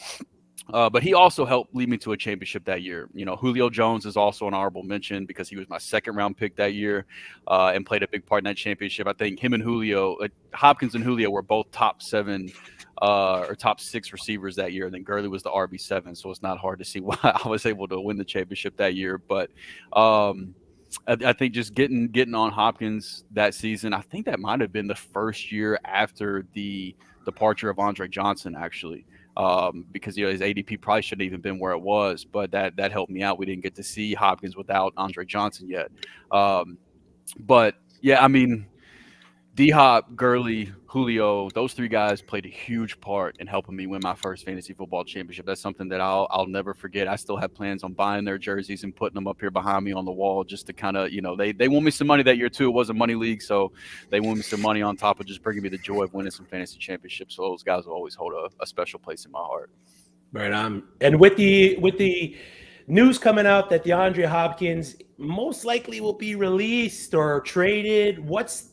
But he also helped lead me to a championship that year. Julio Jones is also an honorable mention because he was my 2nd round pick that year and played a big part in that championship. I think him and Julio, Hopkins and Julio were both top 7 or top 6 receivers that year. And then Gurley was the RB7. So it's not hard to see why I was able to win the championship that year. But I think just getting on Hopkins that season, I think that might have been the first year after the departure of Andre Johnson, actually. Because his ADP probably shouldn't have even been where it was, but that helped me out. We didn't get to see Hopkins without Andre Johnson yet. But yeah, I mean, D-Hop, Gurley, Julio, those 3 guys played a huge part in helping me win my first fantasy football championship. That's something that I'll never forget. I still have plans on buying their jerseys and putting them up here behind me on the wall just to kind of, they won me some money that year too. It was a money league, so they won me some money on top of just bringing me the joy of winning some fantasy championships. So those guys will always hold a special place in my heart. Right on. And with the news coming out that DeAndre Hopkins most likely will be released or traded, what's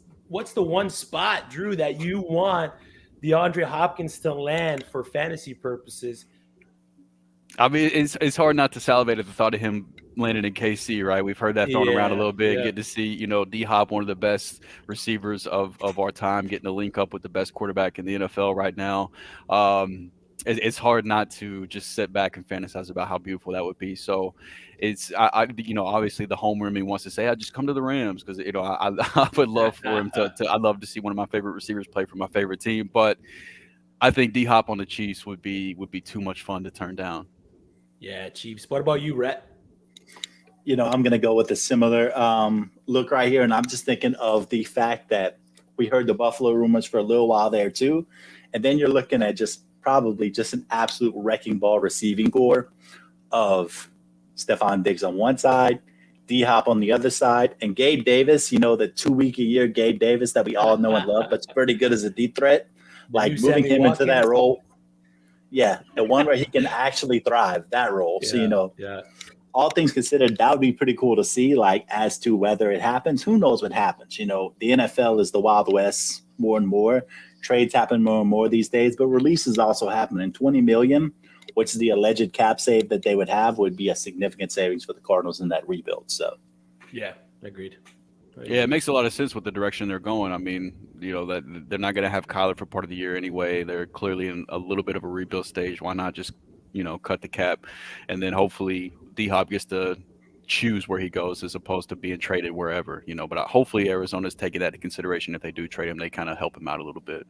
the one spot, Drew, that you want DeAndre Hopkins to land for fantasy purposes? I mean, it's hard not to salivate at the thought of him landing in KC, right? We've heard that thrown around a little bit. Get to see, D-Hop, one of the best receivers of our time, getting to link up with the best quarterback in the NFL right now. It's hard not to just sit back and fantasize about how beautiful that would be. So it's, obviously the homer in me wants to say, I just come to the Rams because, I would love for him I'd love to see one of my favorite receivers play for my favorite team. But I think D-Hop on the Chiefs would be too much fun to turn down. Yeah, Chiefs. What about you, Rhett? I'm going to go with a similar look right here. And I'm just thinking of the fact that We heard the Buffalo rumors for a little while there too. And then you're looking at probably an absolute wrecking ball receiving core of Stephon Diggs on one side, D-Hop on the other side, and Gabe Davis, the 2-week-a-year Gabe Davis that we all know and love, but's pretty good as a deep threat. Like moving him into that role. Yeah, the one where he can actually thrive, that role. Yeah, So, all things considered, that would be pretty cool to see, like, as to whether it happens. Who knows what happens? The NFL is the Wild West more and more. Trades happen more and more these days, but releases also happen. And $20 million, which is the alleged cap save that they would have, would be a significant savings for the Cardinals in that rebuild. So, yeah, agreed. Yeah, it makes a lot of sense with the direction they're going. I mean, that they're not going to have Kyler for part of the year anyway. They're clearly in a little bit of a rebuild stage. Why not just, cut the cap, and then hopefully D-Hop gets to choose where he goes as opposed to being traded wherever, But hopefully Arizona's taking that into consideration. If they do trade him, they kind of help him out a little bit.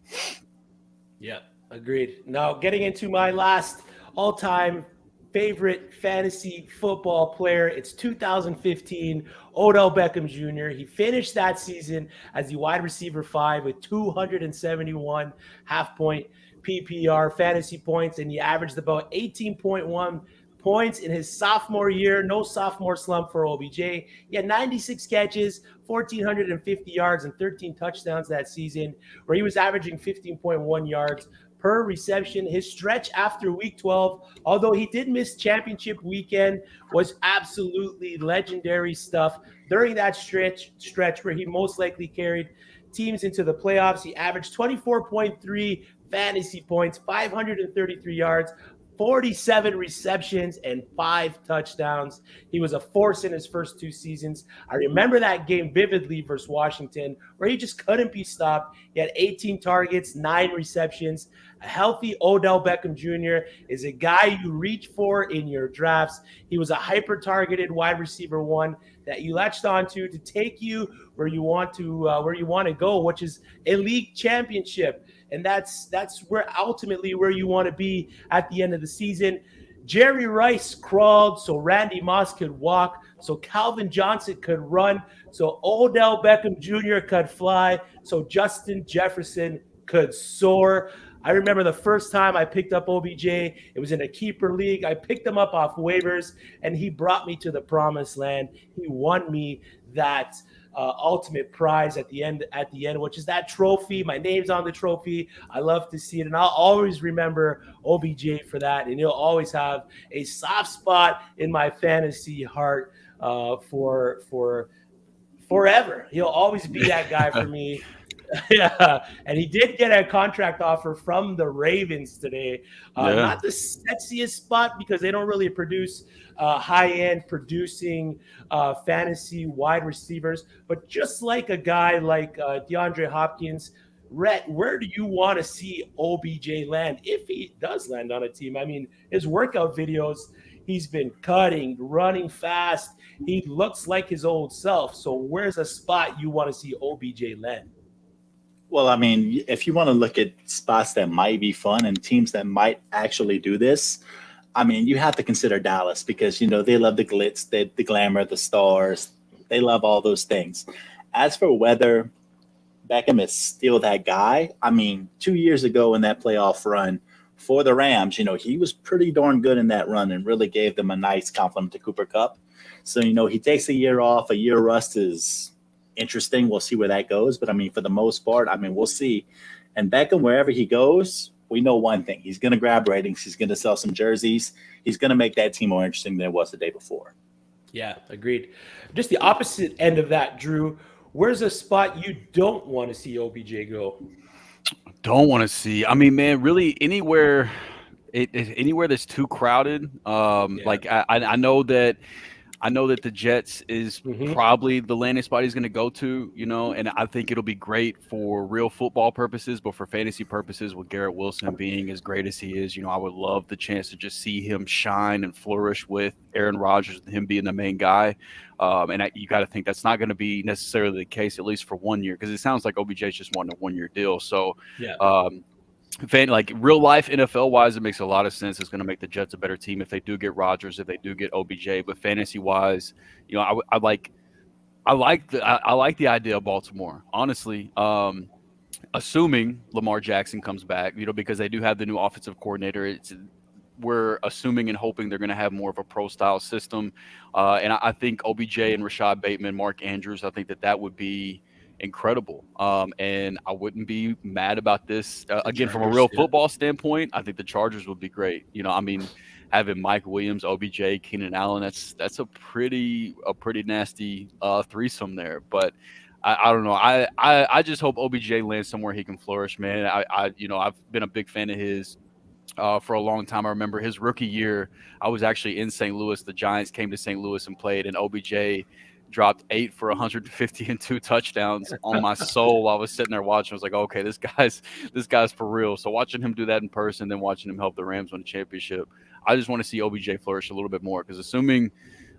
Yeah, agreed. Now, getting into my last all-time favorite fantasy football player. It's 2015, Odell Beckham Jr. He finished that season as the wide receiver 5 with 271 half-point PPR fantasy points, and he averaged about 18.1 points in his sophomore year. No sophomore slump for OBJ. He had 96 catches, 1,450 yards, and 13 touchdowns that season, where he was averaging 15.1 yards per reception. His stretch after week 12, although he did miss championship weekend, was absolutely legendary stuff. During that stretch where he most likely carried teams into the playoffs, he averaged 24.3 fantasy points, 533 yards, 47 receptions, and 5 touchdowns. He was a force in his first 2 seasons. I remember that game vividly versus Washington, where he just couldn't be stopped. He had 18 targets, 9 receptions. A healthy Odell Beckham Jr. is a guy you reach for in your drafts. He was a hyper-targeted wide receiver 1 that you latched onto to take you where you want to go, which is a league championship. And that's where ultimately where you want to be at the end of the season. Jerry Rice crawled so Randy Moss could walk, so Calvin Johnson could run, so Odell Beckham Jr. could fly, so Justin Jefferson could soar. I remember the first time I picked up OBJ, it was in a keeper league. I picked him up off waivers, and he brought me to the promised land. He won me that ultimate prize at the end, which is that trophy. My name's on the trophy. I love to see it, and I'll always remember OBJ for that, and he'll always have a soft spot in my fantasy heart for forever. He'll always be that guy for me. Yeah, and he did get a contract offer from the Ravens today. Not the sexiest spot because they don't really produce high-end producing fantasy wide receivers, but just like a guy like DeAndre Hopkins, Rhett, where do you want to see OBJ land if he does land on a team? I mean, his workout videos, he's been cutting, running fast. He looks like his old self. So where's a spot you want to see OBJ land? Well, I mean, if you want to look at spots that might be fun and teams that might actually do this, I mean, you have to consider Dallas because, they love the glitz, the glamour, the stars. They love all those things. As for whether Beckham is still that guy, I mean, 2 years ago in that playoff run for the Rams, he was pretty darn good in that run and really gave them a nice compliment to Cooper Kupp. So, he takes a year off. A year rust is interesting. We'll see where that goes. But, I mean, for the most part, we'll see. And Beckham, wherever he goes, we know one thing. He's going to grab ratings. He's going to sell some jerseys. He's going to make that team more interesting than it was the day before. Yeah, agreed. Just the opposite end of that, Drew. Where's a spot you don't want to see OBJ go? Don't want to see. I mean, man, really anywhere that's too crowded. Like I know that the Jets is probably the landing spot he's going to go to, and I think it'll be great for real football purposes, but for fantasy purposes, with Garrett Wilson being as great as he is, I would love the chance to just see him shine and flourish with Aaron Rodgers, him being the main guy. And you got to think that's not going to be necessarily the case, at least for 1 year, because it sounds like OBJ just wanted a 1-year deal. So, like real life NFL wise, it makes a lot of sense. It's going to make the Jets a better team if they do get Rodgers, if they do get OBJ. But fantasy wise, I like the idea of Baltimore. Honestly, assuming Lamar Jackson comes back, because they do have the new offensive coordinator. We're assuming and hoping they're going to have more of a pro-style system. And I think OBJ and Rashad Bateman, Mark Andrews, I think that would be incredible. And I wouldn't be mad about this. Again, from a real football standpoint, I think the Chargers would be great. Having Mike Williams, OBJ, Keenan Allen, that's a pretty nasty threesome there. But I don't know. I just hope OBJ lands somewhere he can flourish, man. I've been a big fan of his for a long time. I remember his rookie year, I was actually in St. Louis. The Giants came to St. Louis and played, and OBJ dropped 8 for 150 and 2 touchdowns on my soul. I was sitting there watching. I was like, okay, this guy's for real. So watching him do that in person, then watching him help the Rams win a championship, I just want to see OBJ flourish a little bit more, because assuming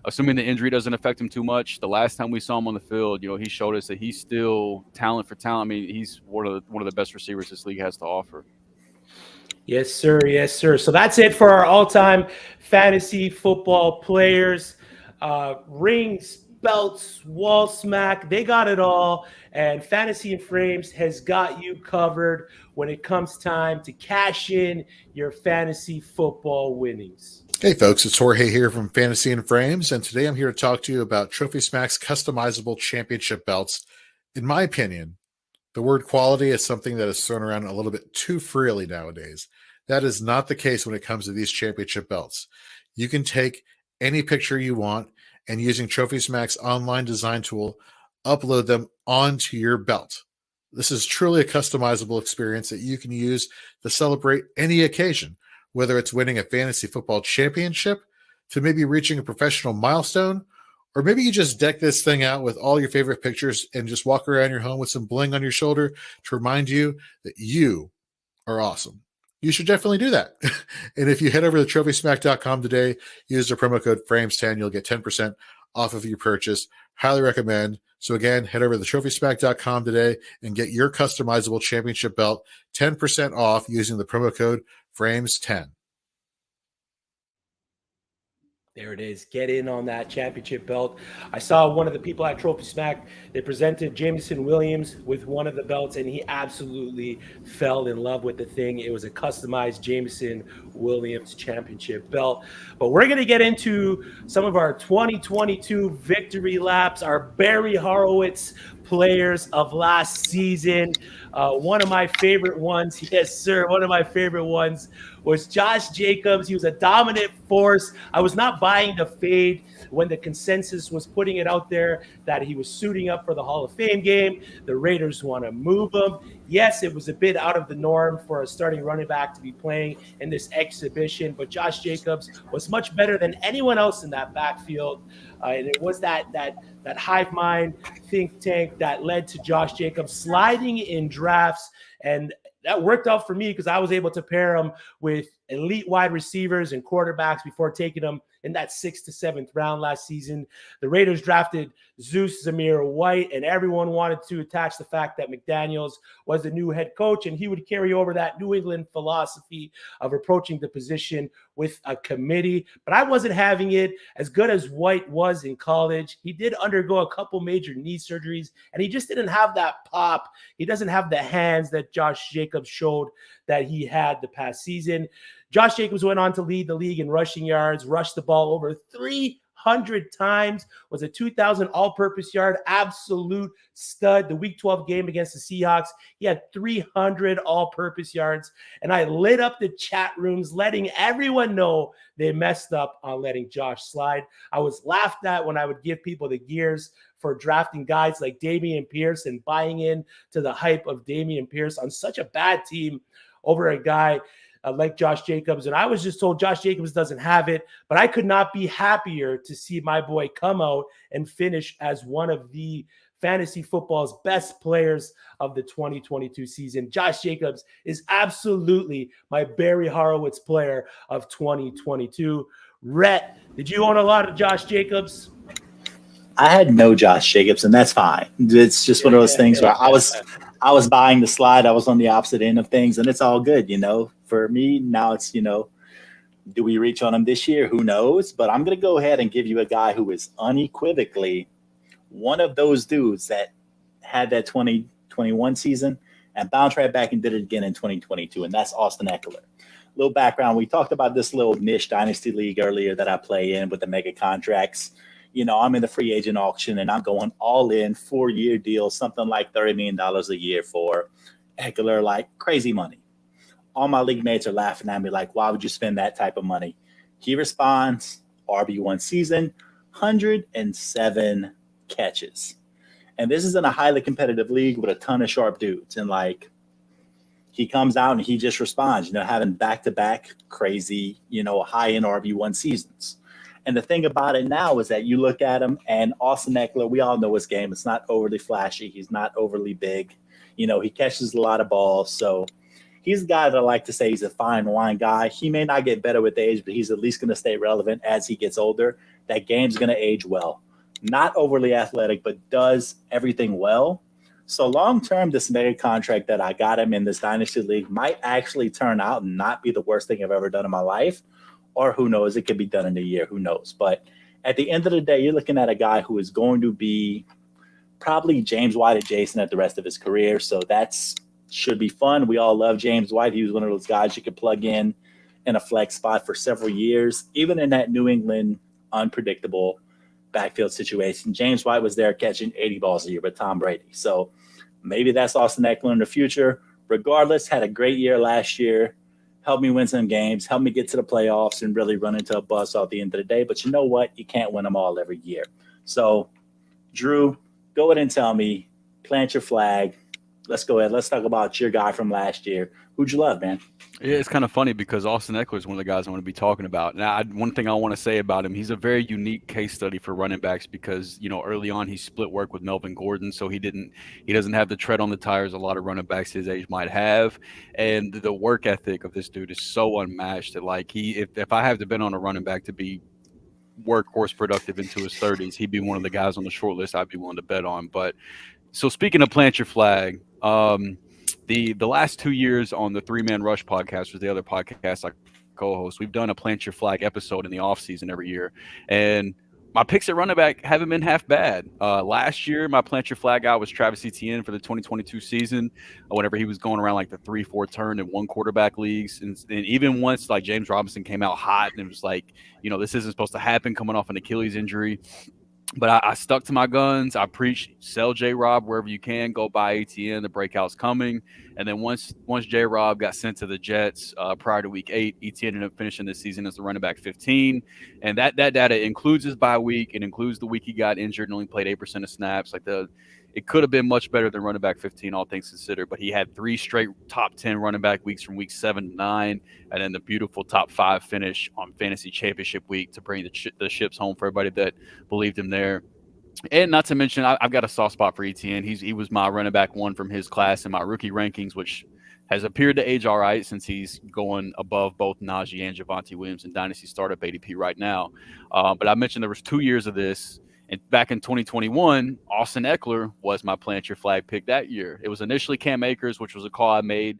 the injury doesn't affect him too much, the last time we saw him on the field, he showed us that he's still talent for talent. I mean, he's one of the best receivers this league has to offer. Yes, sir. Yes, sir. So that's it for our all-time fantasy football players. Rings, belts, wall smack, they got it all. And Fantasy and Frames has got you covered when it comes time to cash in your fantasy football winnings. Hey folks, it's Jorge here from Fantasy and Frames, and today I'm here to talk to you about TrophySmack's customizable championship belts. In my opinion, the word quality is something that is thrown around a little bit too freely nowadays. That is not the case when it comes to these championship belts. You can take any picture you want and, using TrophySmack's online design tool, upload them onto your belt. This is truly a customizable experience that you can use to celebrate any occasion, whether it's winning a fantasy football championship, to maybe reaching a professional milestone, or maybe you just deck this thing out with all your favorite pictures and just walk around your home with some bling on your shoulder to remind you that you are awesome. You should definitely do that. And if you head over to TrophySmack.com today, use the promo code FRAMES10, you'll get 10% off of your purchase. Highly recommend. So again, head over to TrophySmack.com today and get your customizable championship belt 10% off using the promo code FRAMES10. There it is. Get in on that championship belt. I saw one of the people at TrophySmack, they presented Jameson Williams with one of the belts, and he absolutely fell in love with the thing. It was a customized Jameson Williams championship belt. But we're going to get into some of our 2022 victory laps, our Barry Horowitz players of last season. One of my favorite ones, yes, sir, one of my favorite ones was Josh Jacobs. He was a dominant force. I was not buying the fade when the consensus was putting it out there that he was suiting up for the Hall of Fame game. The Raiders want to move him. Yes, it was a bit out of the norm for a starting running back to be playing in this exhibition, but Josh Jacobs was much better than anyone else in that backfield. And it was that hive mind think tank that led to Josh Jacobs sliding in drafts. And that worked out for me because I was able to pair him with elite wide receivers and quarterbacks before taking them in that 6th to 7th round last season. The Raiders drafted Zeus Zamir White, and everyone wanted to attach the fact that McDaniels was the new head coach, and he would carry over that New England philosophy of approaching the position with a committee. But I wasn't having it. As good as White was in college, he did undergo a couple major knee surgeries, and he just didn't have that pop. He doesn't have the hands that Josh Jacobs showed that he had the past season. Josh Jacobs went on to lead the league in rushing yards, rushed the ball over 300 times, was a 2,000 all-purpose yard, absolute stud. The Week 12 game against the Seahawks, he had 300 all-purpose yards, and I lit up the chat rooms, letting everyone know they messed up on letting Josh slide. I was laughed at when I would give people the gears for drafting guys like Dameon Pierce and buying in to the hype of Dameon Pierce on such a bad team over a guy like Josh Jacobs. And I was just told Josh Jacobs doesn't have it, but I could not be happier to see my boy come out and finish as one of the fantasy football's best players of the 2022 season. Josh Jacobs is absolutely my Barry Horowitz player of 2022. Rhett, did you own a lot of Josh Jacobs? I had no Josh Jacobs, and that's fine. It's just one of those things where I was buying the slide. I was on the opposite end of things, and it's all good, For me, now it's, do we reach on him this year? Who knows? But I'm going to go ahead and give you a guy who is unequivocally one of those dudes that had that 2021 season and bounced right back and did it again in 2022, and that's Austin Eckler. Little background, we talked about this little niche dynasty league earlier that I play in with the mega contracts. I'm in the free agent auction, and I'm going all in, 4-year deal, something like $30 million a year for Eckler, like crazy money. All my league mates are laughing at me like, why would you spend that type of money? He responds, RB1 season, 107 catches. And this is in a highly competitive league with a ton of sharp dudes. And like, he comes out and he just responds, having back-to-back crazy, high-end RB1 seasons. And the thing about it now is that you look at him, and Austin Eckler, we all know his game. It's not overly flashy. He's not overly big. He catches a lot of balls. So he's a guy that I like to say he's a fine wine guy. He may not get better with age, but he's at least going to stay relevant as he gets older. That game's going to age well. Not overly athletic, but does everything well. So long-term, this mega contract that I got him in this Dynasty League might actually turn out and not be the worst thing I've ever done in my life. Or who knows, it could be done in a year, who knows. But at the end of the day, you're looking at a guy who is going to be probably James White adjacent at the rest of his career. So that's should be fun. We all love James White. He was one of those guys you could plug in a flex spot for several years, even in that New England unpredictable backfield situation. James White was there catching 80 balls a year with Tom Brady. So maybe that's Austin Eckler in the future. Regardless, had a great year last year. Helped me win some games, helped me get to the playoffs and really run into a bust at the end of the day. But you know what? You can't win them all every year. So, Drew, go ahead and tell me, plant your flag. Let's go ahead. Let's talk about your guy from last year. Who'd you love, man? Yeah, it's kind of funny because Austin Eckler is one of the guys I want to be talking about. Now, one thing I want to say about him, he's a very unique case study for running backs because, early on he split work with Melvin Gordon, so he doesn't have the tread on the tires a lot of running backs his age might have. And the work ethic of this dude is so unmatched that, like, if I have to bet on a running back to be workhorse productive into his 30s, he'd be one of the guys on the short list I'd be willing to bet on. But so speaking of plant your flag, the last 2 years on the 3-Man Rush podcast was the other podcast I co-host. We've done a plant your flag episode in the offseason every year. And my picks at running back haven't been half bad. Last year, my plant your flag guy was Travis Etienne for the 2022 season, whenever he was going around like the 3-4 turn in one quarterback leagues. And even once like James Robinson came out hot and it was like, this isn't supposed to happen coming off an Achilles injury. But I stuck to my guns. I preached sell J-Rob wherever you can. Go buy ATN. The breakout's coming. And then once J-Rob got sent to the Jets prior to Week 8, ETN ended up finishing this season as the running back 15. And that data includes his bye week. It includes the week he got injured and only played 8% of snaps. It could have been much better than running back 15, all things considered. But he had 3 straight top 10 running back weeks from week 7 to 9, and then the beautiful top 5 finish on Fantasy Championship week to bring the ships home for everybody that believed him there. And not to mention, I've got a soft spot for ETN. He was my running back 1 from his class in my rookie rankings, which has appeared to age all right since he's going above both Najee and Javonte Williams in Dynasty startup ADP right now. But I mentioned there was 2 years of this. And back in 2021, Austin Eckler was my plant your flag pick that year. It was initially Cam Akers, which was a call I made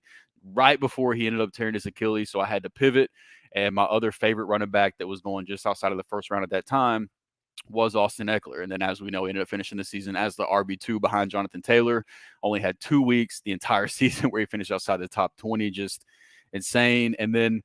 right before he ended up tearing his Achilles, so I had to pivot. And my other favorite running back that was going just outside of the first round at that time was Austin Eckler. And then, as we know, he ended up finishing the season as the RB2 behind Jonathan Taylor. Only had 2 weeks the entire season where he finished outside the top 20, just insane. And then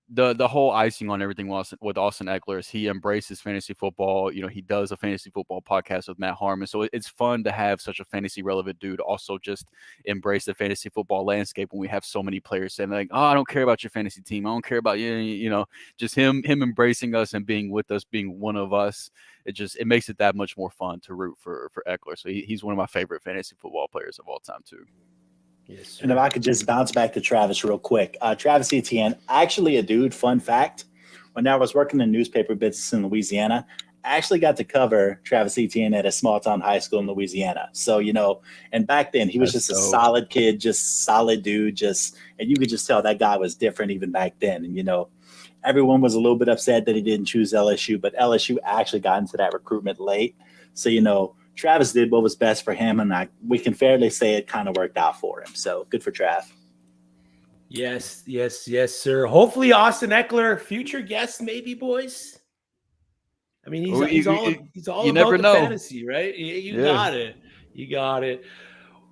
the whole icing on everything with Austin Eckler is he embraces fantasy football. He does a fantasy football podcast with Matt Harmon. So it's fun to have such a fantasy relevant dude also just embrace the fantasy football landscape when we have so many players saying like, oh, I don't care about your fantasy team. I don't care about you. Just him embracing us and being with us, being one of us. It makes it that much more fun to root for Eckler. So he's one of my favorite fantasy football players of all time too. Yes, sir. And if I could just bounce back to Travis real quick. Travis Etienne, actually a dude, fun fact, when I was working in newspaper business in Louisiana, I actually got to cover Travis Etienne at a small town high school in Louisiana. So, and back then he was just a solid kid, just solid dude, and you could just tell that guy was different even back then. And, everyone was a little bit upset that he didn't choose LSU, but LSU actually got into that recruitment late. So, Travis did what was best for him, and we can fairly say it kind of worked out for him. So good for Trav. Yes, sir. Hopefully Austin Eckler, future guest, maybe, boys. I mean, he's all you about never the know. fantasy, right? You got it.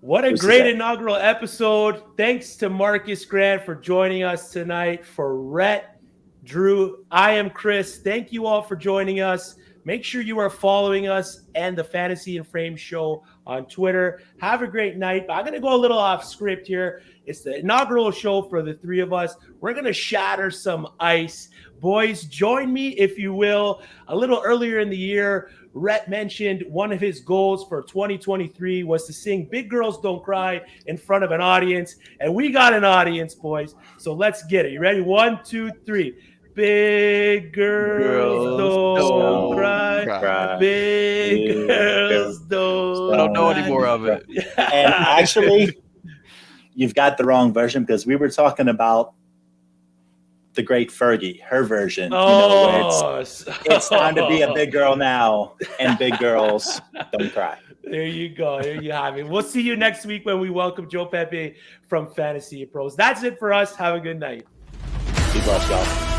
What a This is great it. inaugural episode. Thanks to Marcas Grant for joining us tonight. For Rhett, Drew, I am Chris. Thank you all for joining us. Make sure you are following us and the Fantasy and Frame Show on Twitter. Have a great night. I'm going to go a little off script here. It's the inaugural show for the three of us. We're going to shatter some ice. Boys, join me, if you will. A little earlier in the year, Rhett mentioned one of his goals for 2023 was to sing Big Girls Don't Cry in front of an audience. And we got an audience, boys. So let's get it. You ready? 1, 2, 3. Big girls don't cry. Big girls don't I don't know cry. any more of it. And actually, you've got the wrong version because we were talking about the great Fergie, her version. Where it's time to be a big girl now, and big girls don't cry. There you go. There you have it. We'll see you next week when we welcome Joe Pepe from Fantasy Pros. That's it for us. Have a good night. Be blessed, y'all.